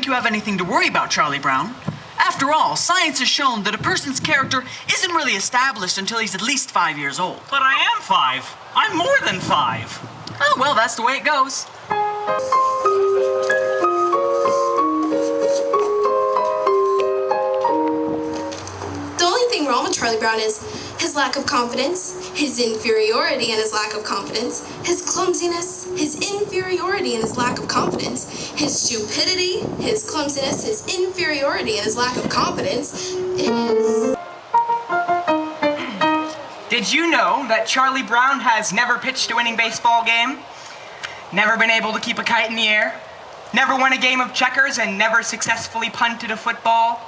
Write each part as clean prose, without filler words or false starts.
think you have anything to worry about, Charlie Brown. After all, science has shown that a person's character isn't really established until he's at least 5 years old. But I am 5. I'm more than 5. Oh, well, that's the way it goes. The only thing wrong with Charlie Brown is his lack of confidence, his inferiority and his lack of confidence, his clumsiness, his inferiority and his lack of confidence, his stupidity, his clumsiness, his inferiority and his lack of confidence, his... Did you know that Charlie Brown has never pitched a winning baseball game? Never been able to keep a kite in the air? Never won a game of checkers and never successfully punted a football?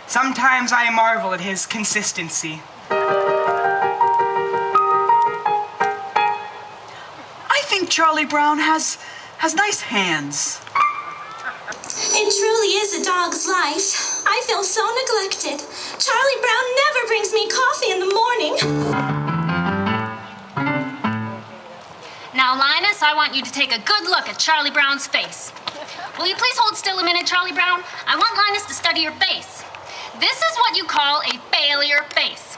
Sometimes I marvel at his consistency. I think Charlie Brown has nice hands. It truly is a dog's life. I feel so neglected. Charlie Brown never brings me coffee in the morning. Now, Linus, I want you to take a good look at Charlie Brown's face. Will you please hold still a minute, Charlie Brown? I want Linus to study your face. This is what you call a failure face.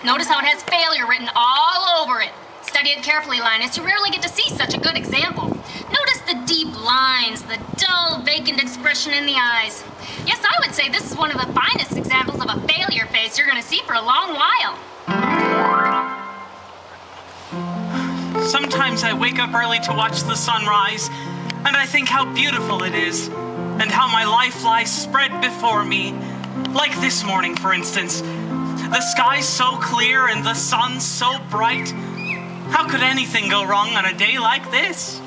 Notice how it has failure written all over it. Study it carefully, Linus. You rarely get to see such a good example. Notice the deep lines, the dull, vacant expression in the eyes. Yes, I would say this is one of the finest examples of a failure face you're going to see for a long while. Sometimes I wake up early to watch the sunrise, and I think how beautiful it is, and how my life lies spread before me. Like this morning, for instance. The sky's so clear and the sun's so bright. How could anything go wrong on a day like this?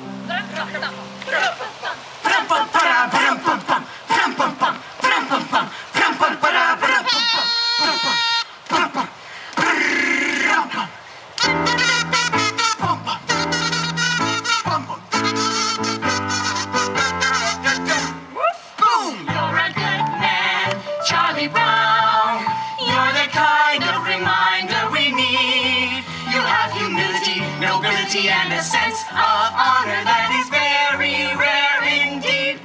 And a sense of honor that is very rare indeed.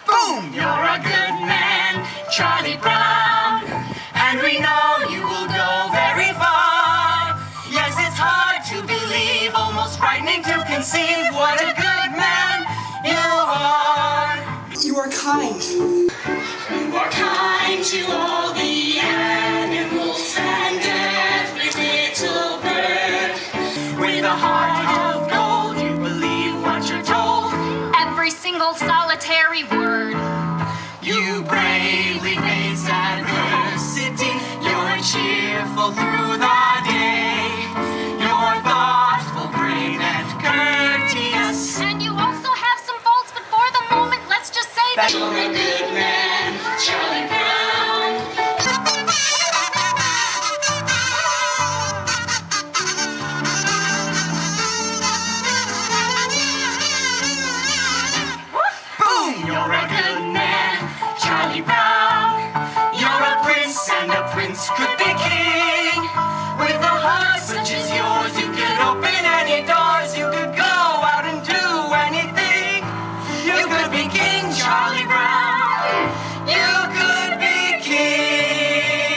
Boom! You're a good man, Charlie Brown, and we know you will go very far. Yes, it's hard to believe, almost frightening to conceive what a good man you are. You are kind. You are kind to all the animals and every little bird. With a heart of gold, you believe what you're told. Every single solitary word. You bravely face adversity. You're cheerful through the day. You're thoughtful, brave, and courteous. And you also have some faults, but for the moment, let's just say that you're a good man, Charlie Brown. You're a good man, Charlie Brown. You're a prince, and a prince could be king. With a heart such as yours, you could open any doors. You could go out and do anything. You could be king, Charlie Brown. You could be king.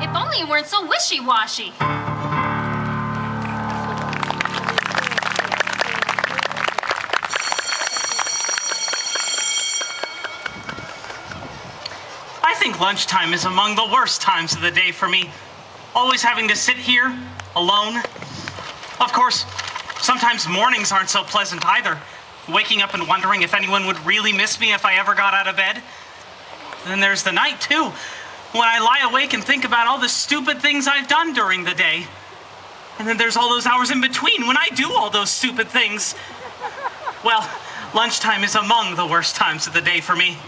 if only you weren't so wishy-washy. I think lunchtime is among the worst times of the day for me. Always having to sit here, alone. Of course, sometimes mornings aren't so pleasant either. Waking up and wondering if anyone would really miss me if I ever got out of bed. And then there's the night, too, when I lie awake and think about all the stupid things I've done during the day. And then there's all those hours in between when I do all those stupid things. Well, lunchtime is among the worst times of the day for me.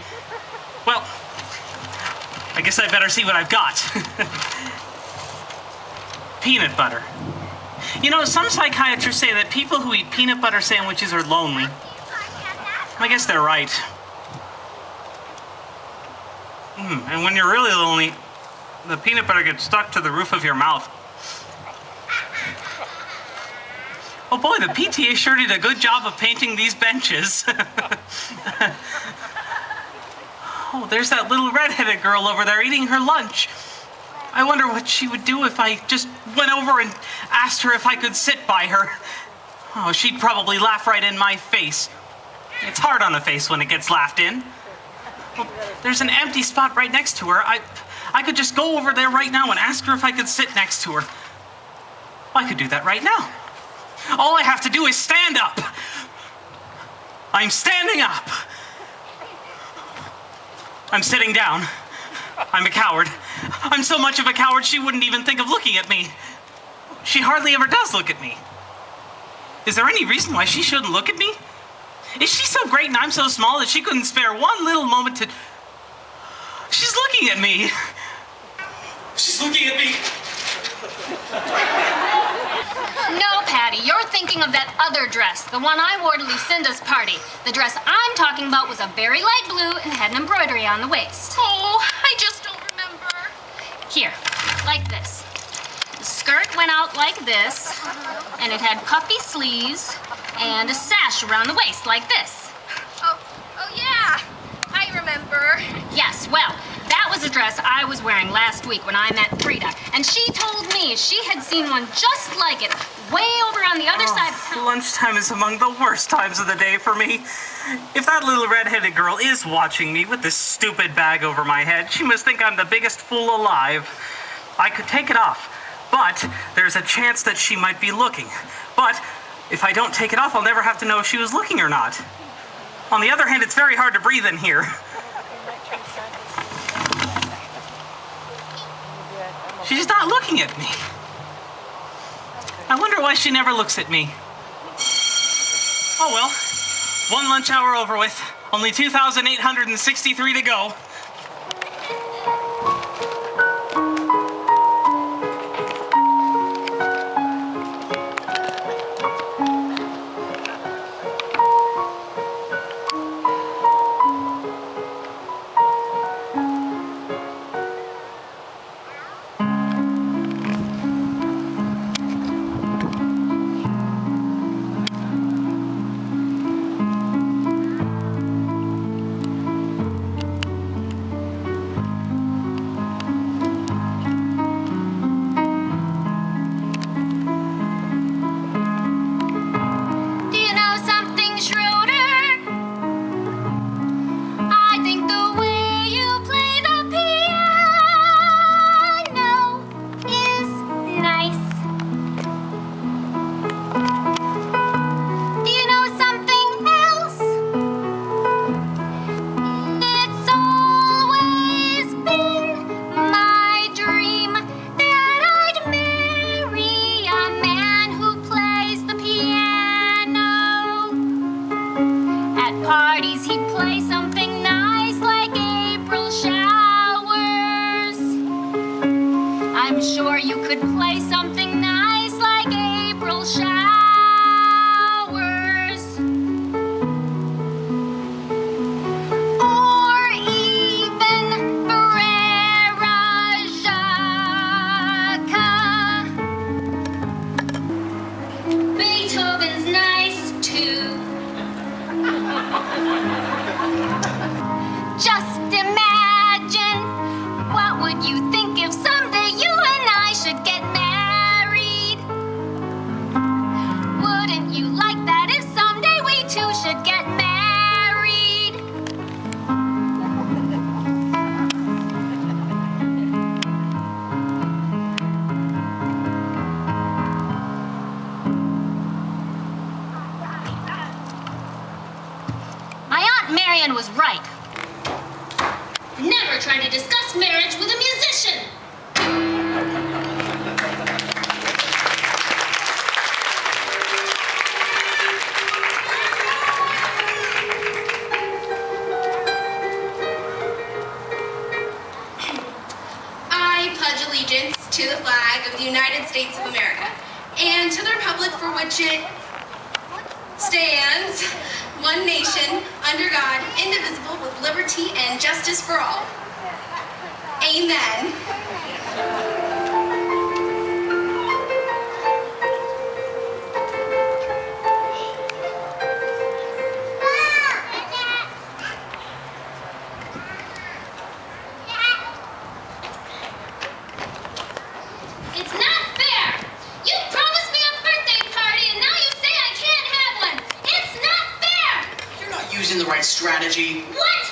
Well, I guess I better see what I've got. Peanut butter. You know, some psychiatrists say that people who eat peanut butter sandwiches are lonely. I guess they're right. And when you're really lonely, the peanut butter gets stuck to the roof of your mouth. Oh boy, the PTA sure did a good job of painting these benches. Oh, there's that little red-headed girl over there eating her lunch. I wonder what she would do if I just went over and asked her if I could sit by her. Oh, she'd probably laugh right in my face. It's hard on a face when it gets laughed in. Well, there's an empty spot right next to her. I could just go over there right now and ask her if I could sit next to her. I could do that right now. All I have to do is stand up. I'm standing up. I'm sitting down. I'm a coward. I'm so much of a coward she wouldn't even think of looking at me. She hardly ever does look at me. Is there any reason why she shouldn't look at me? Is she so great and I'm so small that she couldn't spare one little moment to... She's looking at me. She's looking at me. No, Patty, you're thinking of that other dress, the one I wore to Lucinda's party. The dress I'm talking about was a very light blue and had an embroidery on the waist. Oh, I just don't remember. Here, like this. The skirt went out like this, and it had puffy sleeves and a sash around the waist like this. Oh yeah, I remember. Yes, well, that was a dress I was wearing last week when I met Frida, and she told me she had seen one just like it way over on the other side of town. Lunchtime is among the worst times of the day for me. If that little red-headed girl is watching me with this stupid bag over my head, she must think I'm the biggest fool alive. I could take it off, but there's a chance that she might be looking. But if I don't take it off, I'll never have to know if she was looking or not. On the other hand, it's very hard to breathe in here. She's not looking at me. I wonder why she never looks at me. Oh well, one lunch hour over with. Only 2,863 to go. Was right. Never try to discuss marriage with a musician. I pledge allegiance to the flag of the United States of America and to the republic for which it stands, one nation, under God, indivisible, with liberty and justice for all. Amen. using the right strategy. What?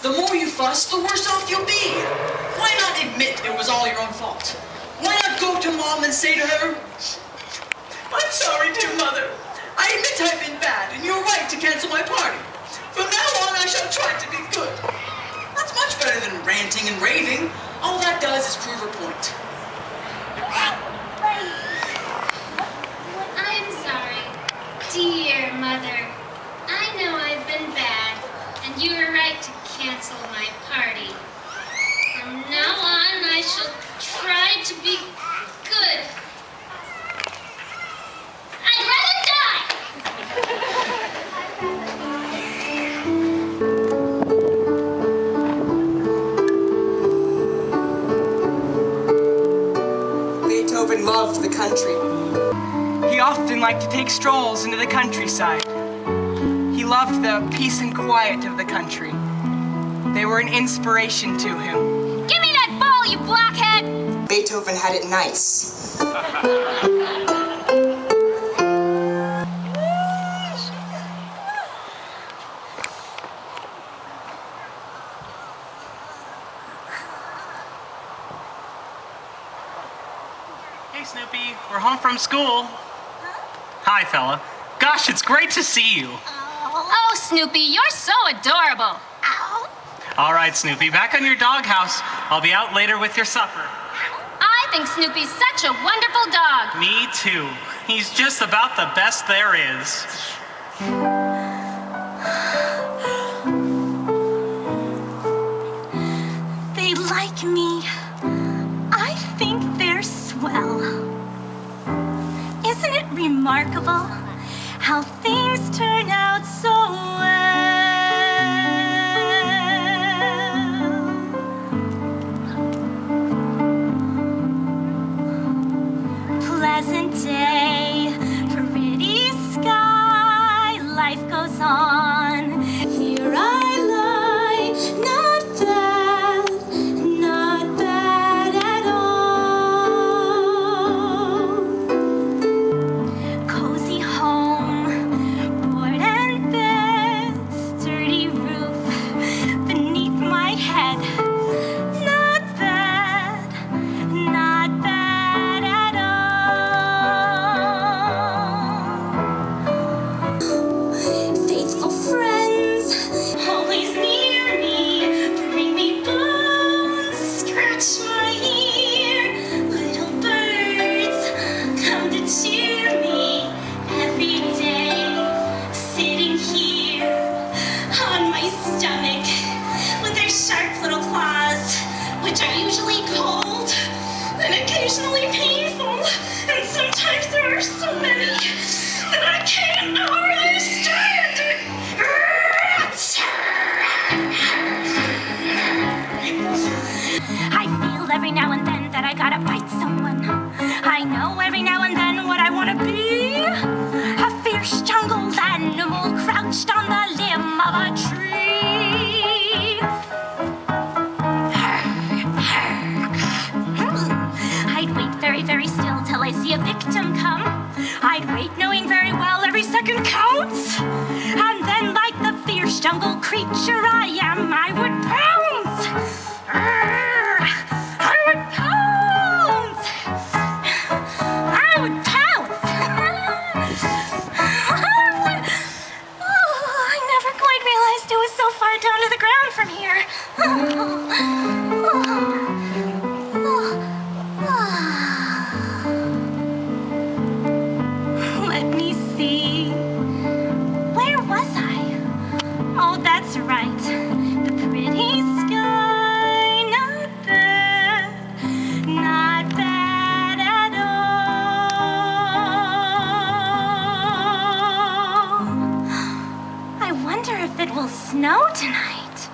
The more you fuss, the worse off you'll be. Why not admit it was all your own fault? Why not go to Mom and say to her, I'm sorry, dear mother. I admit I've been bad, and you're right to cancel my party. From now on, I shall try to be good. That's much better than ranting and raving. All that does is prove her point. I'm sorry, dear mother. I know I've been bad, and you were right to cancel my party. From now on, I shall try to be good. I'd rather die! Beethoven loved the country. He often liked to take strolls into the countryside. He loved the peace and quiet of the country. They were an inspiration to him. Give me that ball, you blockhead! Beethoven had it nice. Hey, Snoopy. We're home from school. Hi, fella. Gosh, it's great to see you. Oh, Snoopy, you're so adorable. All right, Snoopy, back on your doghouse. I'll be out later with your supper. I think Snoopy's such a wonderful dog. Me too. He's just about the best there is. They like me. I think they're swell. Isn't it remarkable how things turn out so well? Pleasant day, pretty sky, life goes on. Here I lie, not bad at all. Cozy home, board and bed, sturdy roof beneath my head. Not bad at all. Faithful friends, always near me, bring me bones, scratch my ear. Little birds come to cheer me every day. Sitting here on my stomach with their sharp little claws, which are usually cold and occasionally painful, and sometimes there are so many that I can't understand it. I feel every now and then that I gotta bite someone. I know every now and then what I wanna be. A fierce jungle animal crouched on the limb of a tree. I'd wait very, very still till I see a victim come. I'd wait knowing very well every second counts. And then like the fierce jungle creature I am, I would pounce. I would pounce. I would pounce. Oh, I never quite realized it was so far down to the ground from here. Let me see. Where was I? Oh, that's right. The pretty sky. Not bad at all. I wonder if it will snow tonight.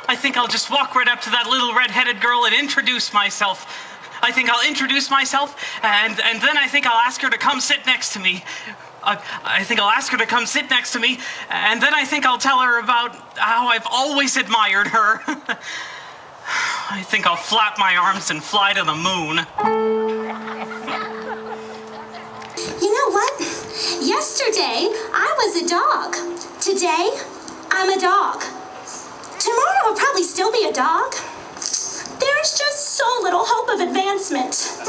I think I'll just walk right up to that little red-headed girl and introduce myself. I think I'll introduce myself, and then I think I'll ask her to come sit next to me. I think I'll ask her to come sit next to me, and then I think I'll tell her about how I've always admired her. I think I'll flap my arms and fly to the moon. You know what? Yesterday, I was a dog. Today, I'm a dog. Tomorrow, I'll probably still be a dog. There's just so little hope of advancement.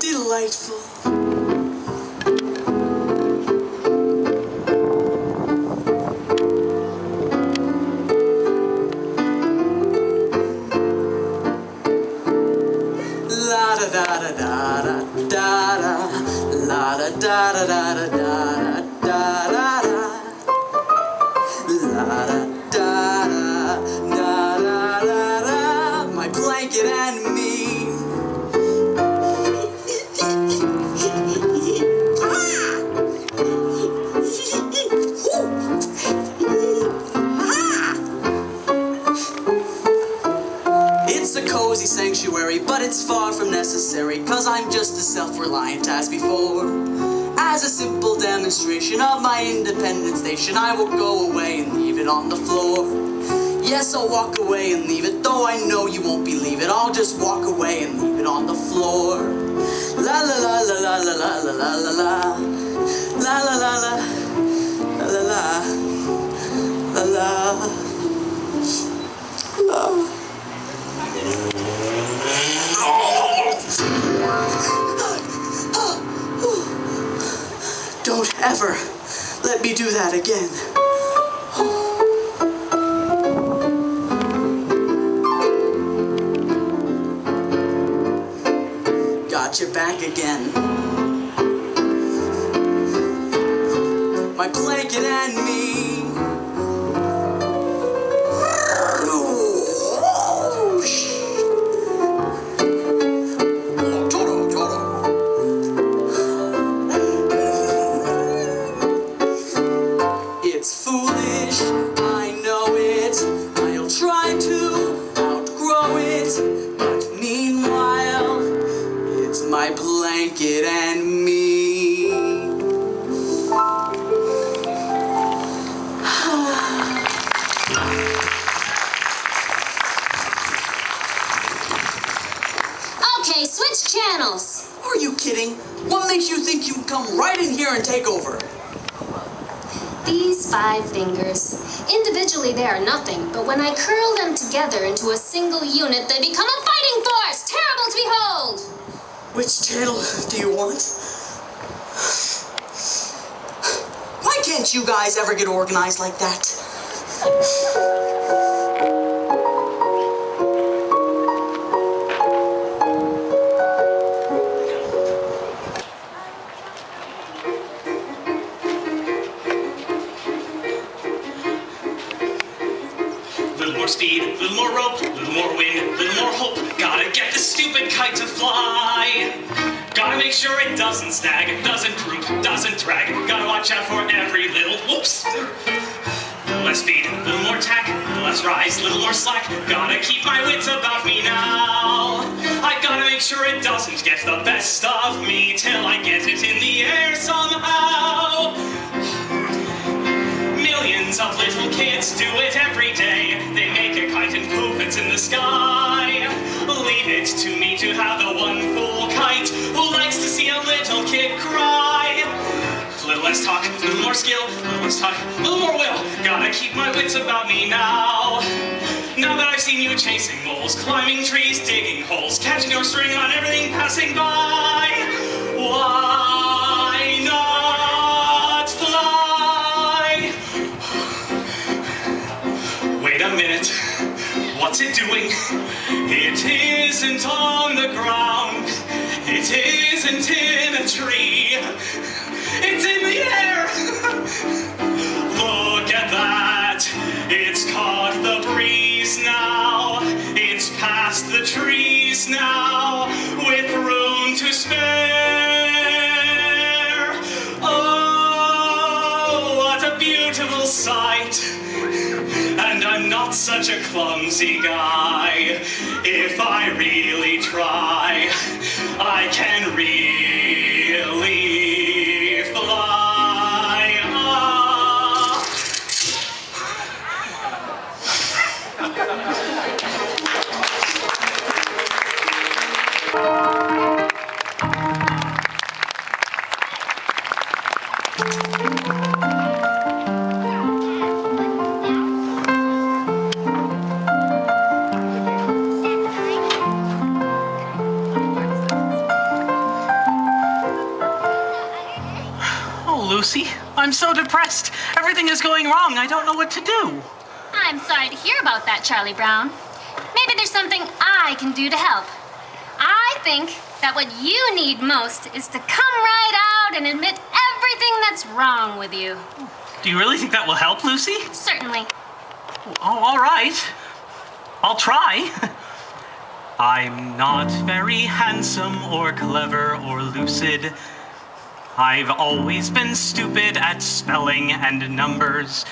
Delightful. La da da da da da da, la da da da da da da da da, la da da da da da da, my blanket and me. It's a cozy sanctuary, but it's far from necessary, 'cause I'm just as self-reliant as before. As a simple demonstration of my independent station, I will go away and leave it on the floor. Yes, I'll walk away and leave it, though I know you won't believe it. I'll just walk away and leave it on the floor. La la la la la la la la la la la la la la la la la la la la. Don't ever let me do that again. Got your back again. My blanket and me. It's foolish, I know it. I'll try to outgrow it. But meanwhile, it's my blanket and me. Okay, switch channels. Are you kidding? What makes you think you can come right in here and take over? These 5 fingers. Individually, they are nothing, but when I curl them together into a single unit, they become a fighting force, terrible to behold! Which channel do you want? Why can't you guys ever get organized like that? Little more speed, little more rope, little more wind, little more hope. Gotta get this stupid kite to fly. Gotta make sure it doesn't snag, doesn't droop, doesn't drag. Gotta watch out for every little whoops. Little less speed, little more tack, little less rise, little more slack. Gotta keep my wits about me now. I gotta make sure it doesn't get the best of me till I get it in the air somehow. Millions of little kids do it every day. They make a kite and poof, it's in the sky. Leave it to me to have the one fool kite who likes to see a little kid cry. A little less talk, a little more skill, a little less talk, a little more will. Gotta keep my wits about me now. Now that I've seen you chasing moles, climbing trees, digging holes, catching your string on everything passing by, why not fly? Wait a minute, what's it doing? It isn't on the ground, it isn't in a tree, it's in the air! Look at that, it's caught the breeze now, it's past such a clumsy guy. If I really try, I can really fly. Ah. Lucy, I'm so depressed. Everything is going wrong. I don't know what to do. I'm sorry to hear about that, Charlie Brown. Maybe there's something I can do to help. I think that what you need most is to come right out and admit everything that's wrong with you. Do you really think that will help, Lucy? Certainly. Oh, all right. I'll try. I'm not very handsome or clever or lucid. I've always been stupid at spelling and numbers.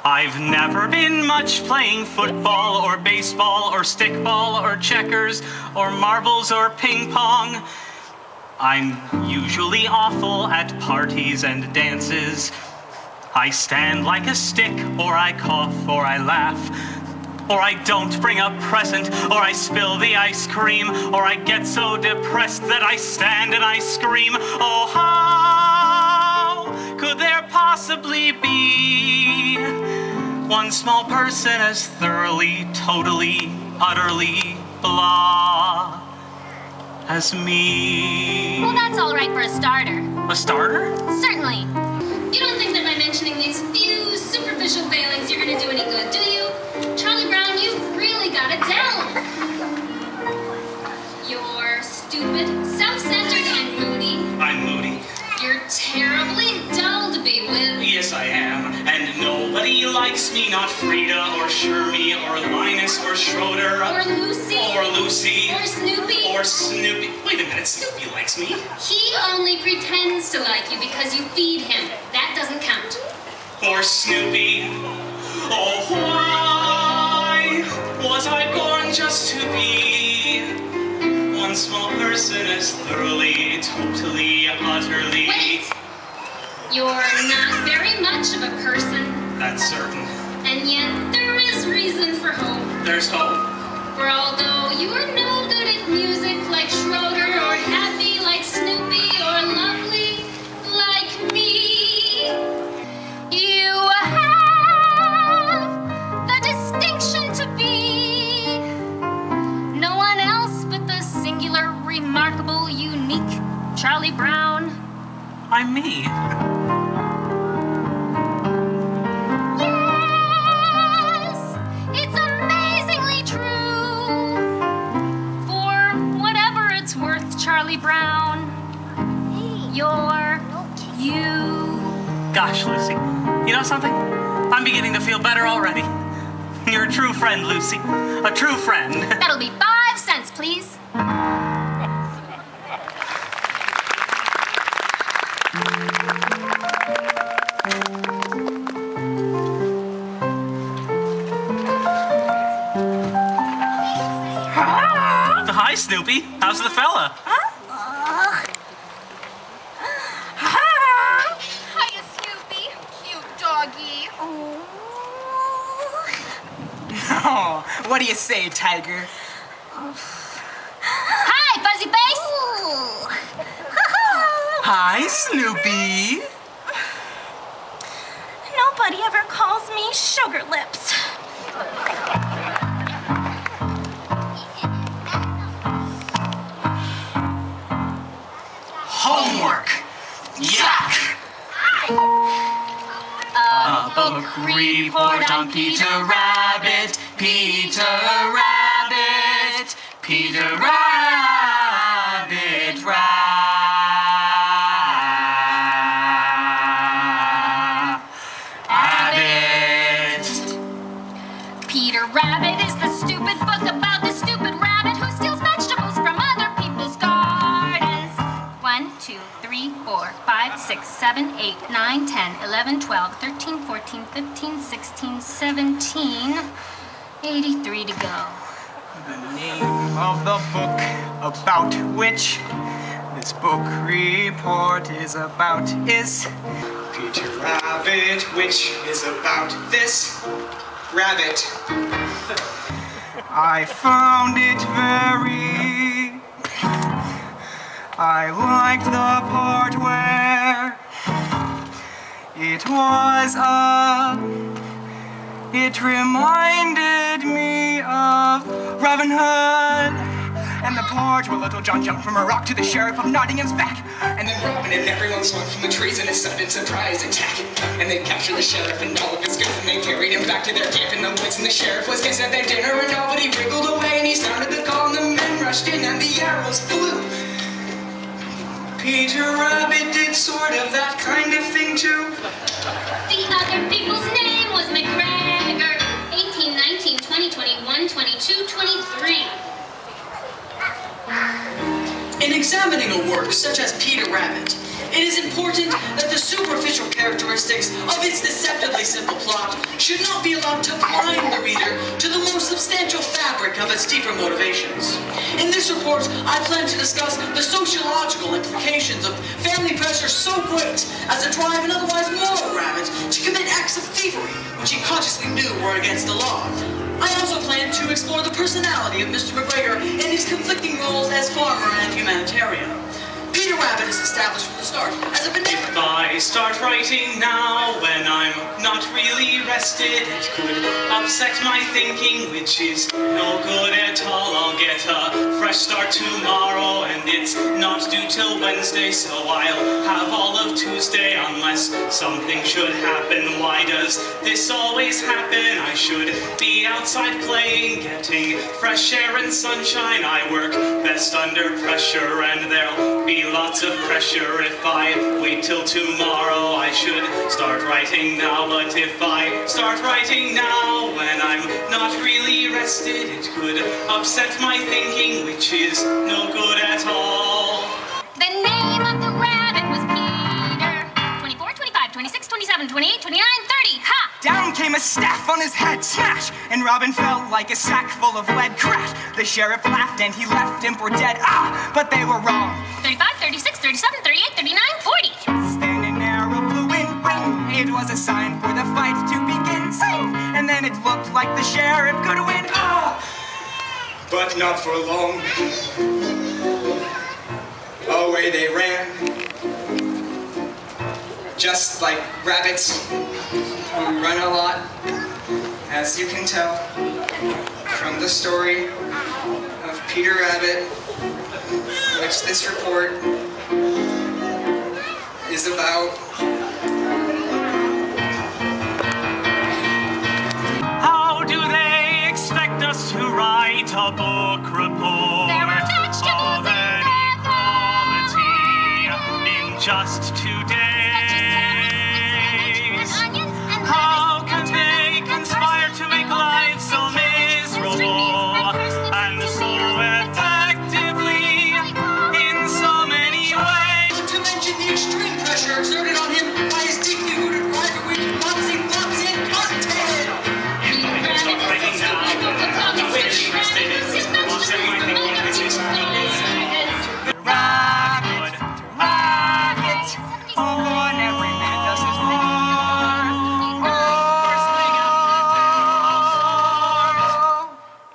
I've never been much playing football or baseball or stickball or checkers or marbles or ping pong. I'm usually awful at parties and dances. I stand like a stick, or I cough, or I laugh, or I don't bring a present, or I spill the ice cream, or I get so depressed that I stand and I scream. Oh, how could there possibly be one small person as thoroughly, totally, utterly blah as me? Well, that's all right for a starter. A starter? Certainly. You don't think that by mentioning these few superficial failings you're going to do any good, do you? Charlie Brown, you've really got it down. You're stupid, self-centered, and moody. I'm moody. You're terribly dull to be with. Yes, I am. And nobody likes me, not Frida or Shermie or Linus or Schroeder. Or Lucy. Or Lucy. Or Snoopy. Or Snoopy. Wait a minute, Snoopy likes me. He only pretends to like you because you feed him. That doesn't count. Or Snoopy. Oh, why was I born just to be one small person as thoroughly, totally, utterly... Wait! You're not very much of a person. That's certain. And yet there is reason for hope. There's hope. For although you are no good at music like Schroeder, or happy like Snoopy, or lovely like me, you have the distinction to be no one else but the singular, remarkable, unique Charlie Brown. I'm me. Yes, it's amazingly true. For whatever it's worth, Charlie Brown, you're you. Gosh, Lucy, you know something? I'm beginning to feel better already. You're a true friend, Lucy. A true friend. That'll be 5 cents, please. Hi, Snoopy. How's the fella? Hiya, Snoopy. Cute doggy. Oh, what do you say, Tiger? Hi, Fuzzy Face. Hi, Snoopy. Nobody ever calls me Sugar Lips. Homework. Yuck. A book report on Peter Rabbit. Peter Rabbit. Peter Rabbit. Rabbit. Peter Rabbit is the stupid book about the stupid rabbit who steals vegetables from other people's gardens. 1, 2, 3, 4, 5, 6, 7, 8, 9, 10, 11, 12, 13, 14, 15, 16, 17. 83 to go. The name of the book about which this book report is about is Peter Rabbit, which is about this rabbit. I found it I liked the part where it reminded me of Robin Hood. And the part where Little John jumped from a rock to the sheriff of Nottingham's back. And then Robin and everyone swung from the trees in a sudden surprise attack. And they captured the sheriff and all of his goods, and they carried him back to their camp in the woods. And the sheriff was kissed at their dinner, and nobody wriggled away. And he sounded the call, and the men rushed in, and the arrows flew. Peter Rabbit did sort of that kind of thing too. The other people's name was McGregor. 18, 19, 20, 21, 22, 23. In examining a work such as Peter Rabbit, it is important that the superficial characteristics of its deceptively simple plot should not be allowed to blind the reader to the more substantial fabric of its deeper motivations. In this report, I plan to discuss the sociological implications of family pressure so great as to drive an otherwise moral rabbit to commit acts of thievery which he consciously knew were against the law. I also plan to explore the personality of Mr. McGregor and his conflicting roles as farmer and humanitarian. Peter Rabbit is established from the start as a benevolent. If I start writing now when I'm not really rested, it could upset my thinking, which is no good at all. I'll get a fresh start tomorrow, and it's not due till Wednesday, so I'll have all of Tuesday unless something should happen. Why does this always happen? I should be outside playing, getting fresh air and sunshine. I work best under pressure, and there'll be lots of pressure if I wait till tomorrow. I should start writing now, but if I start writing now when I'm not really rested, it could upset my thinking, which is no good at all. The name of the rabbit was Peter. 24, 25, 26, 27, 28, 29, 30. Ha! Down came a staff on his head, smash! And Robin fell like a sack full of lead, crash! The sheriff laughed and he left him for dead. Ah! But they were wrong. 35, 36, 37, 38, 39, 40. Then an arrow flew in, ring. It was a sign for the fight to begin, sing. And then it looked like the sheriff could win. Ah! But not for long. Away they ran. Just like rabbits who run a lot, as you can tell from the story of Peter Rabbit, which this report is about. How do they expect us to write a book report There are vegetables of any quality in just 2 days? How can they conspire to make life so miserable and so effectively in so many ways? Not to mention the extreme pressure exerted on him by his deeply rooted rivalry with Mopsy Flopsy and Cottontail. Start writing now. Which upset my thinking, which is Rabbit, rabbit, oh, and every man does his part.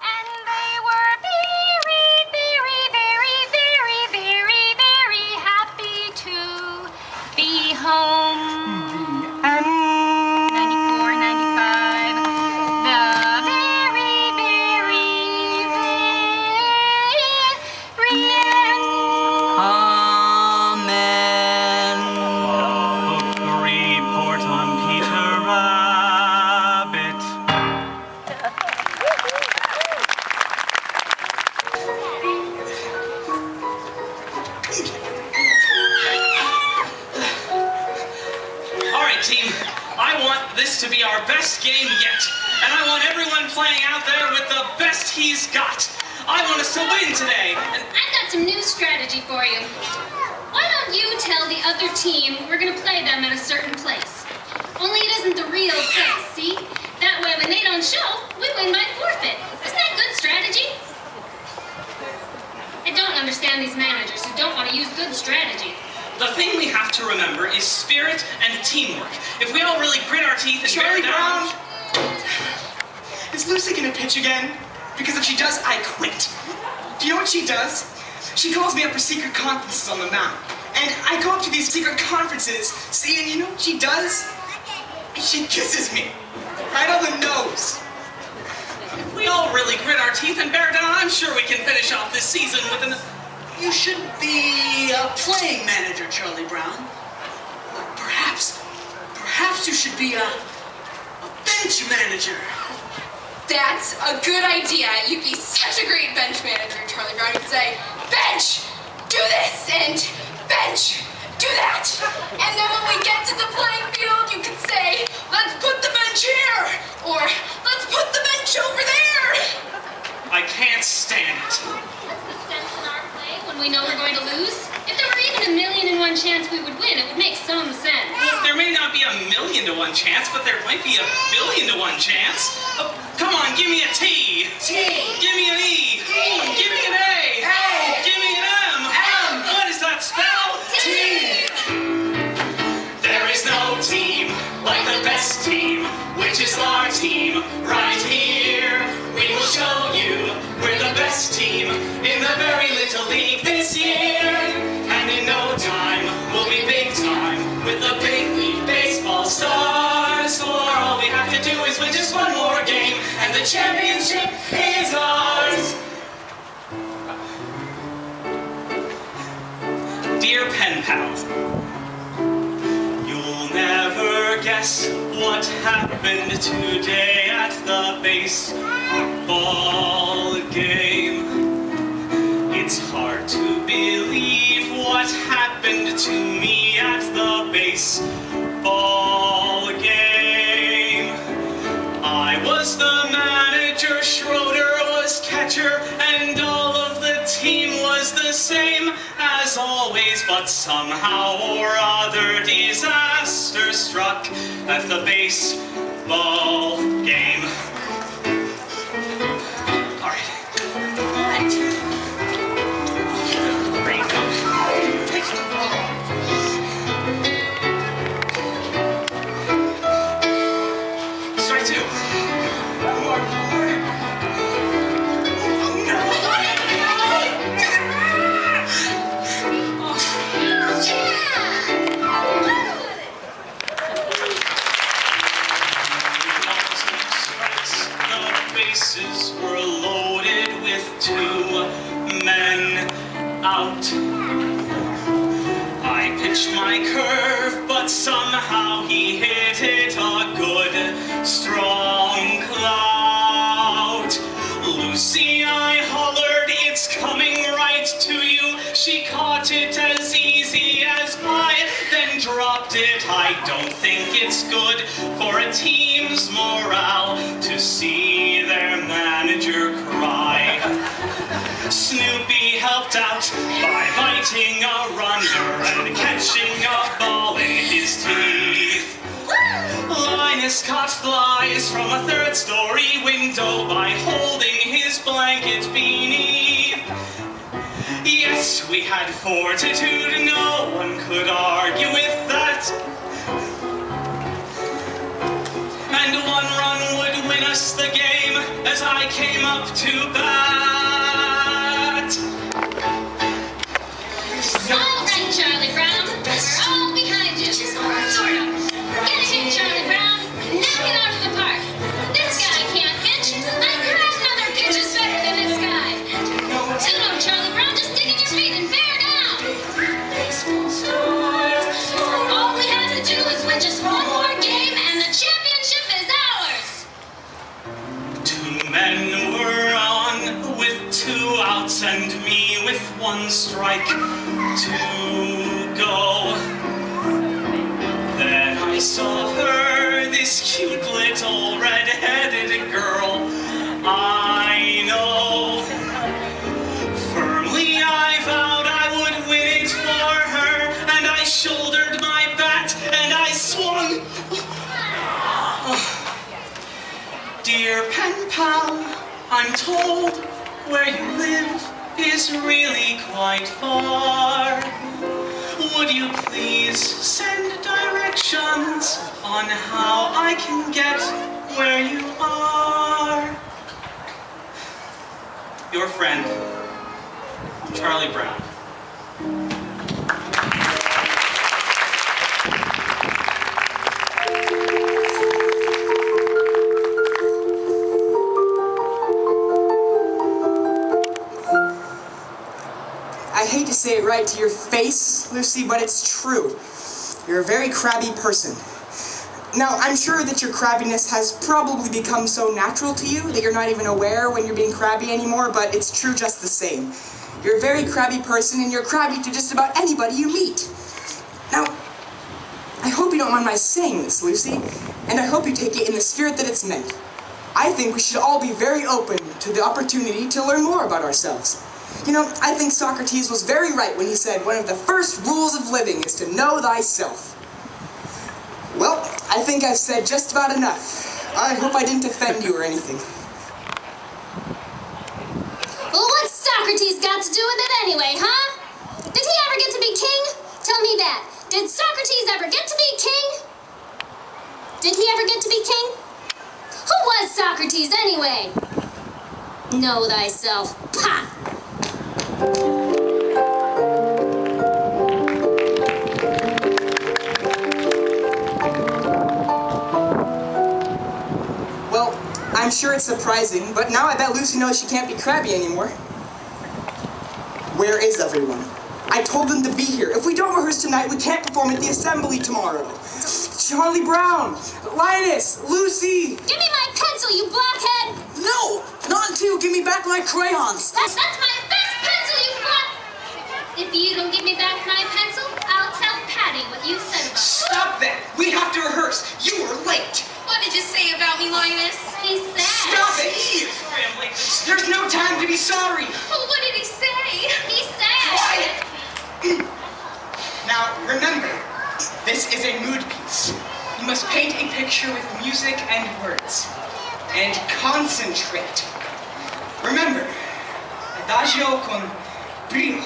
And they were very, very, very, very, very, very happy to be home. And 94, 95. The very, very, very end. Amen. book report on Peter Rabbit. All right, team. I want this to be our best game yet. And I want everyone playing out there with the best he's got. I want us to win today. And I've got some new strategy for you. Why don't you tell the other team we're gonna play them at a certain place? Only it isn't the real place, see? That way when they don't show, we win by forfeit. Isn't that good strategy? I don't understand these managers who don't want to use good strategy. The thing we have to remember is spirit and teamwork. If we all really grit our teeth and Charlie bear down... Brown! Is Lucy gonna pitch again? Because if she does, I quit. Do you know what she does? She calls me up for secret conferences on the mound. And I go up to these secret conferences, see, and you know what she does? She kisses me. Right on the nose. If we all really grit our teeth and bear down, I'm sure we can finish off this season with an... You should be a playing manager, Charlie Brown. Perhaps you should be a bench manager. That's a good idea. You'd be such a great bench manager, Charlie Brown. You'd say, bench, do this, and bench, do that. And then when we get to the playing field, you could say, let's put the bench here, or let's put the bench over there. I can't stand it. What's the sense in our play when we know we're going to lose? If there were even 1,000,001 chance we would win, it would make some sense. There may not be 1,000,000 to 1 chance, but there might be 1,000,000,000 to 1 chance. Oh, come on, give me a T. T. Give me an E. T. Give me an A. A. Give me an M. M. What does that spell? T. There is no team like the best team, which is our team right here. We will show you we're the best team in the very little league this year. And in no time, we'll be big time with the big league baseball stars. For all we have to do is win just one more game, and the championship is ours. Dear pen pal, you'll never guess what happened today at the baseball game. It's hard to believe what happened to me at the baseball game. I was the manager, Schroeder was catcher, and all of the team was the same as always, but somehow or other disaster struck at the baseball game. All right. Strike two. The bases were loaded with 2 men out. I pitched my curve, but somehow he hit it a good, strong clout. Lucy, I hollered, it's coming right to you. She caught it as easy as pie, then dropped it. I don't think it's good for a team's morale to see their manager cry. Snoopy helped out by biting a runner and catching a ball in his teeth. Linus caught flies from a 3rd-story window by holding his blanket beneath. Yes, we had fortitude, no one could argue with that. And 1 run would win us the game as I came up to bat. All right, Charlie Brown. We're all behind you. Sort of. Get it in, Charlie Brown. Knock it out of the park. This guy can't pitch. I grab another pitches better than this guy. Tuno, Charlie Brown. Just dig in your feet and bear down. All we have to do is win just one more game, and the championship is ours. 2 men were on with 2 outs and me with 1 strike to go. Then I saw her, this cute little red-headed girl I know. Firmly I vowed I would win it for her, and I shouldered my bat and I swung. Dear pal, I'm told where you live is really quite far. Would you please send directions on how I can get where you are? Your friend, Charlie Brown. I hate to say it right to your face, Lucy, but it's true. You're a very crabby person. Now, I'm sure that your crabbiness has probably become so natural to you that you're not even aware when you're being crabby anymore, but it's true just the same. You're a very crabby person, and you're crabby to just about anybody you meet. Now, I hope you don't mind my saying this, Lucy, and I hope you take it in the spirit that it's meant. I think we should all be very open to the opportunity to learn more about ourselves. You know, I think Socrates was very right when he said one of the first rules of living is to know thyself. Well, I think I've said just about enough. I hope I didn't offend you or anything. Well, what's Socrates got to do with it anyway, huh? Did he ever get to be king? Tell me that. Did Socrates ever get to be king? Did he ever get to be king? Who was Socrates anyway? Know thyself. Pah! Well, I'm sure it's surprising, but now I bet Lucy knows she can't be crabby anymore. Where is everyone? I told them to be here. If we don't rehearse tonight, we can't perform at the assembly tomorrow. Charlie Brown, Linus, Lucy. Give me my pencil, you blockhead! No, not until you give me back my crayons. That's my best pencil, you block... If you don't give me back my pencil, I'll tell Patty what you said about me. Stop that! We have to rehearse. You were late. What did you say about me, Linus? He said... Stop it! Sorry I'm late. There's no time to be sorry. Oh, what did he say? He said... Quiet. Now, remember, this is a mood piece. You must paint a picture with music and words. And concentrate. Remember, adagio con brio.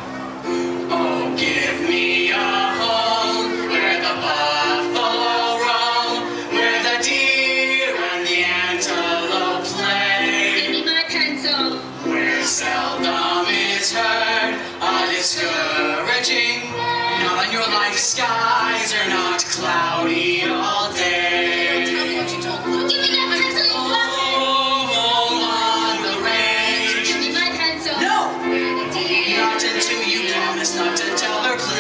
Oh, give me a home where the buffalo roam, where the deer and the antelope play, Give me my pencil. where seldom is heard a discouraging not on your life. Skies are not cloudy all day. Tell me what you told Luke. Give me that pencil, you blockhead. Oh, on the range, Give me my pencil. No! not until you promise not to tell her What are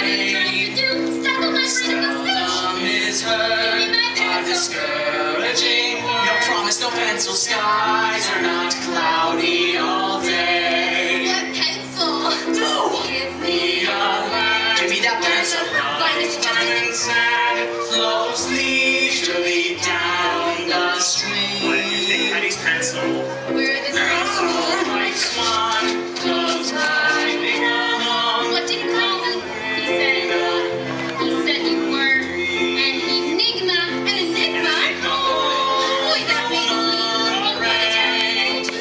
you trying play. to do? Step on my freedom of speech. Seldom is heard Give me my a pencil. discouraging no promise, no pencil. Skies are not cloudy all day. What pencil? No! Give me Give me that pencil. Linus, Time and sand flows leisurely down the stream. Why did you take Patty's pencil? where the Oh, like swan flows gliding along. What did he call me? He said you were an enigma. An enigma? Boy, that makes me...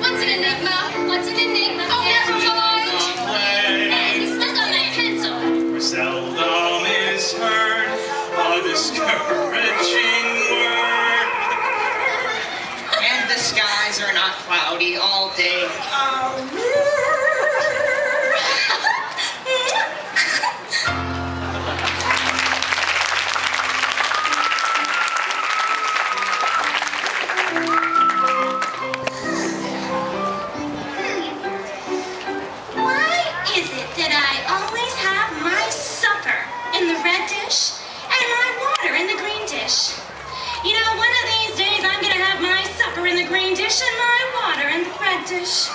What's an enigma? What's an enigma? Oh, never mind. Hey, stick on my pencil. For seldom is heard a discouraging word. And the skies are not cloudy all day. Why is it that I always have my supper in the red dish and my water in the green dish? You know, one of these days I'm gonna have my supper in the green dish and my water in the red dish.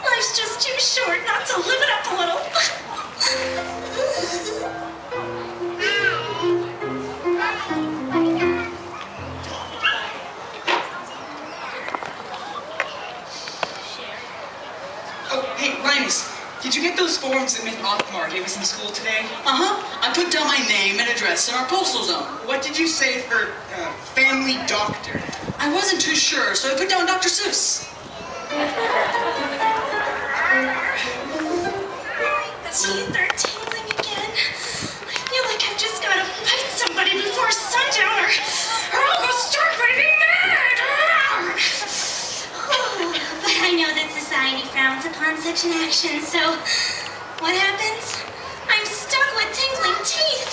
Life's just too short not to live it up a little. Oh, hey, Linus, Did you get those forms that Miss Othmar gave us in school today? I put down my name and address in our postal zone. What did you say for family doctor? I wasn't too sure, so I put down Dr. Seuss. Teeth are tingling again. I feel like I've just got to fight somebody before sundown or I'll go stark raving mad. But I know that society frowns upon such an action, so what happens? I'm stuck with tingling teeth.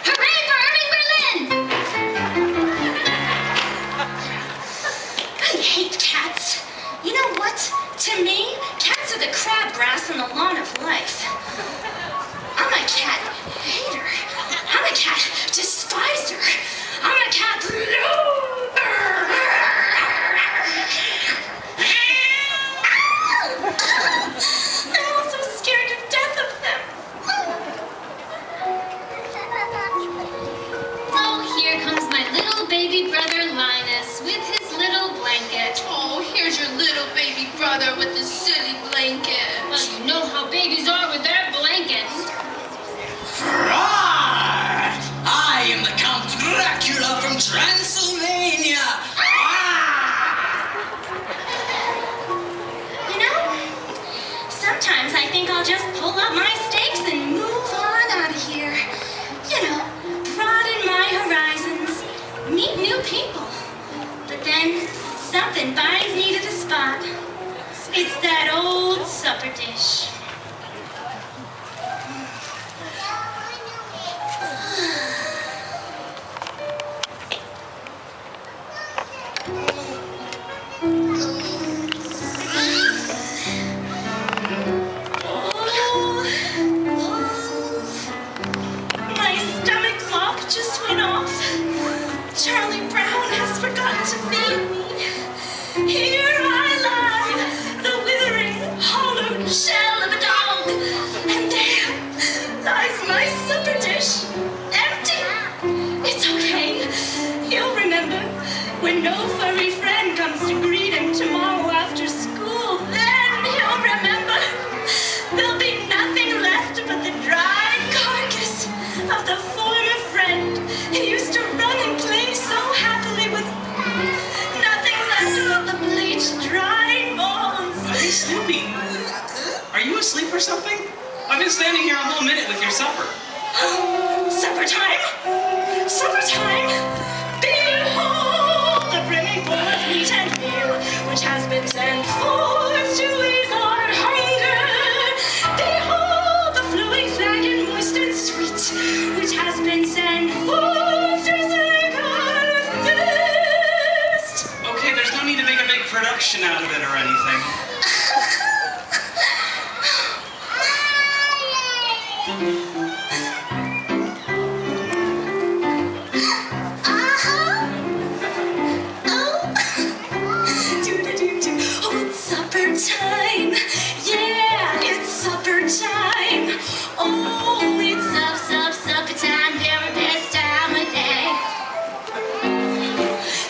Hooray for Irving Berlin! I hate cats. You know what? To me, cats are the crabgrass on the lawn of life. I'm a cat hater. I'm a cat despiser. I'm a cat lover. I'm also scared to death of them. Oh, here comes my little baby brother Linus with his little blanket. Oh, here's your little baby brother with his silly blanket. Well, you know how babies are with their blankets. I am the Count Dracula from Transylvania. You know, sometimes I think I'll just pull up my stakes and move on out of here. You know, broaden my horizons, meet new people. But then something binds me to the spot. It's that old supper dish. My stomach clock just went off. Charlie Brown has forgotten to feed me. Here I lie, the withering, hollow shell of a dog. And there lies my supper dish, empty. It's okay. He'll remember when no furry friend comes to greet him tomorrow after school. Then he'll remember. There'll be nothing left but the dried carcass of the former friend who used to run and play so happily with nothing left but the bleached, dried bones. Hey, Snoopy. Are you asleep or something? I've been standing here a whole minute with your supper. Supper time! Supper time! Behold the brimming bowl of meat and meal, which has been sent forth to ease our hunger. Behold the flowing flagon, moist and sweet, which has been sent forth to slake our thirst. Okay, there's no need to make a big production out of it or anything. Oh, it's supper time. Yeah, it's supper time. Oh, it's supper time. Very best time of day.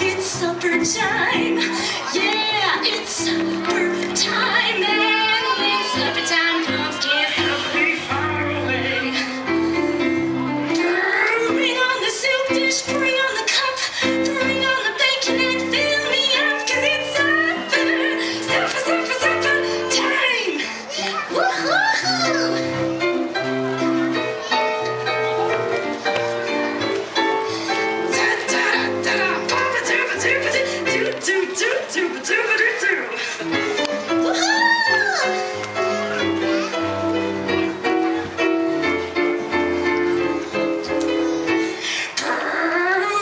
It's supper time. Yeah, it's supper time. And when supper time comes, can't help me far away. Bring on the soup dish, bring on the cup, bring on the bacon and fill me up, 'cause it's supper time! Woohoo!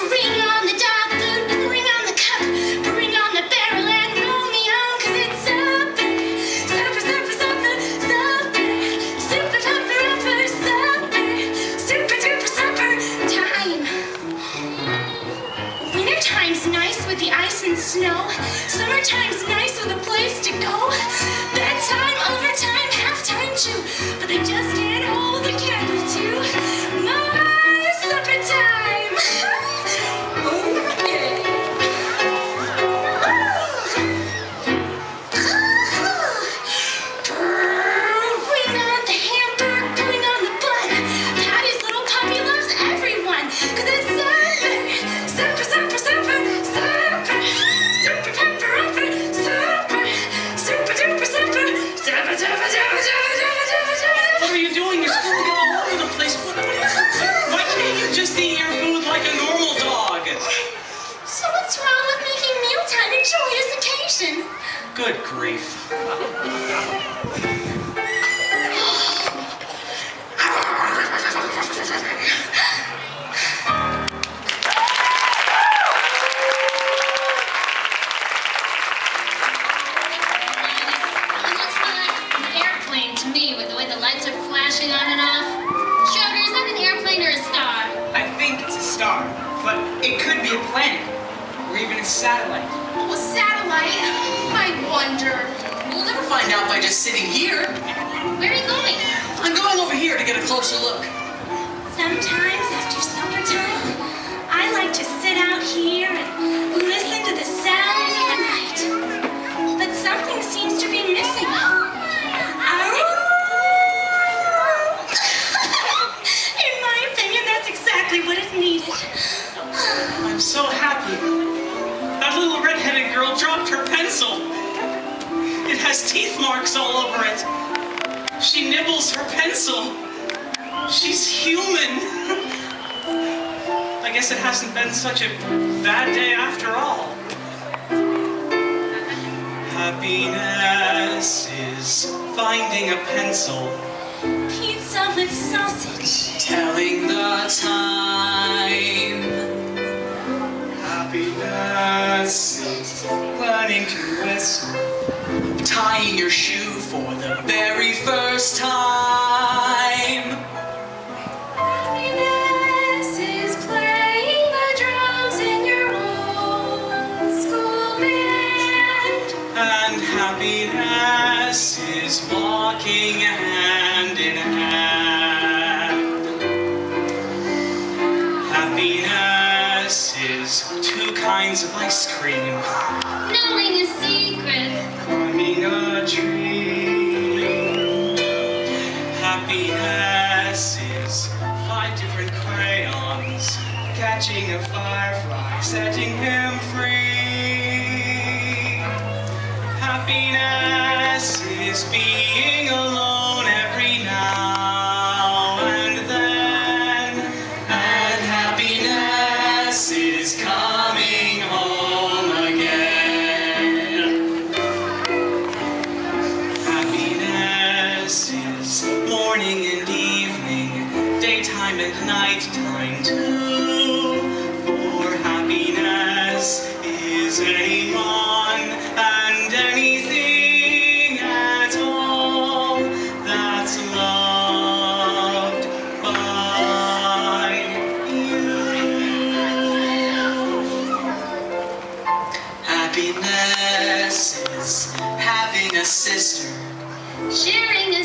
Bring on the dog food, bring on the cup, bring on the barrel and roll me on, 'cause it's supper time. Wintertime's nice with the ice and snow. Summertime's nice with a place to go. Bedtime, overtime, halftime chew, but they just can't hold the candle to my supper time. Oh, yeah. Good grief. Airplane to me with the way the lights are flashing on and off. Schroeder, is that an airplane or a star? I think it's a star, but it could be a planet, or even a satellite. Oh, a satellite? I wonder. We'll never find out by just sitting here. Where are you going? I'm going over here to get a closer look. Sometimes after supper time, I like to sit out here and listen to the sounds of the night. But something seems to be missing. In my opinion, that's exactly what it needed. I'm so happy. That little red-headed girl dropped her pencil. It has teeth marks all over it. She nibbles her pencil. She's human. I guess it hasn't been such a bad day after all. Happiness is finding a pencil, Pizza with sausage. Telling the time. happiness is learning to whistle. Tying your shoe for the very first time. Happiness is playing the drums in your old school band. And happiness is walking hand in hand. Happiness is two kinds of ice cream, Knowing a secret. climbing a tree. Happiness is 5 different crayons, catching a firefly, setting him free. Happiness is being alone every now and then. And happiness is coming home again. Happiness is morning and evening, daytime and nighttime too. For happiness is anyone and anything at all that's loved by you. Happiness is having a sister, Sharing a